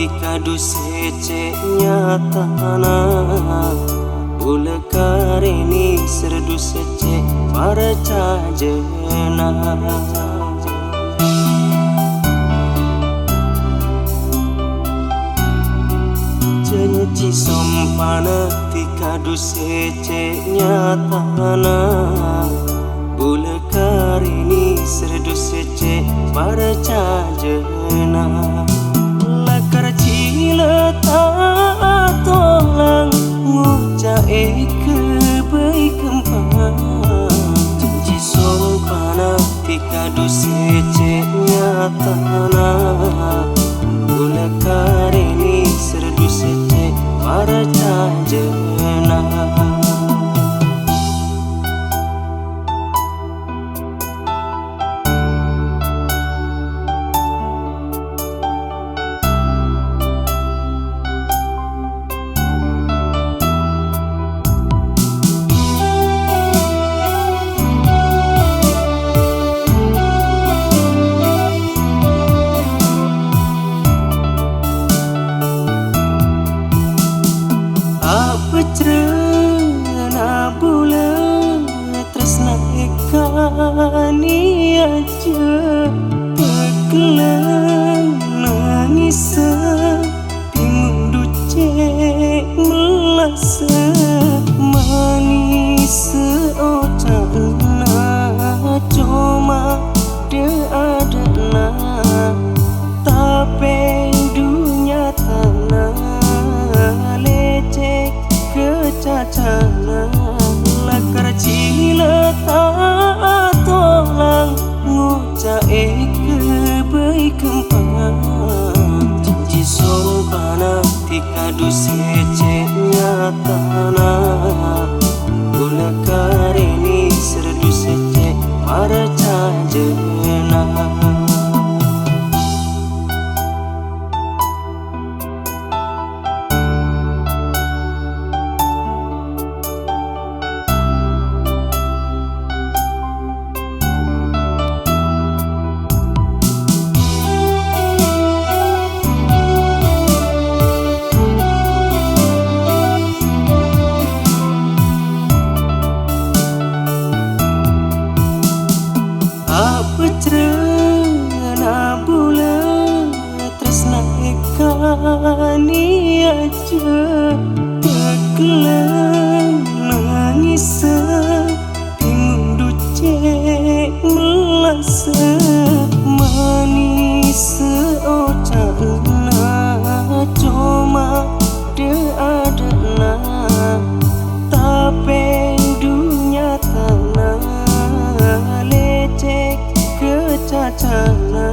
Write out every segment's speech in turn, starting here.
kadu sece nyatana Bula karini serdu sece para cajena Cenci sompana kadu sece nyatana Bula karini serdu sece para cajena Lakar cila tak tolong ngucai kebaikan Janji sompana kadu sece nyatana Bula karini serdu sece para cajena Cerna bulan tresna ekani aja Pegelang nangis Timundu cek melasa Manis ocana Cuma de adana Tapi dunia tanah lecek kecacana Lakar cila tak tolong ngucai kebaikan Janji sompana kadu sece nyatana Bula karini serdu sece para cajena Cerna bulan tresna ekani aja Pegelang nangis Timundu cek melasa Manis ocana Cuma de adana Tapi dunia tanah lecek kecacana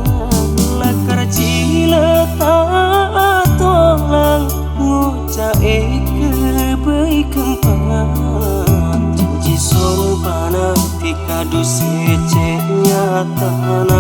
Lakar cila tak tolong ngucai kebaikan Janji sompana kadu sece nyatana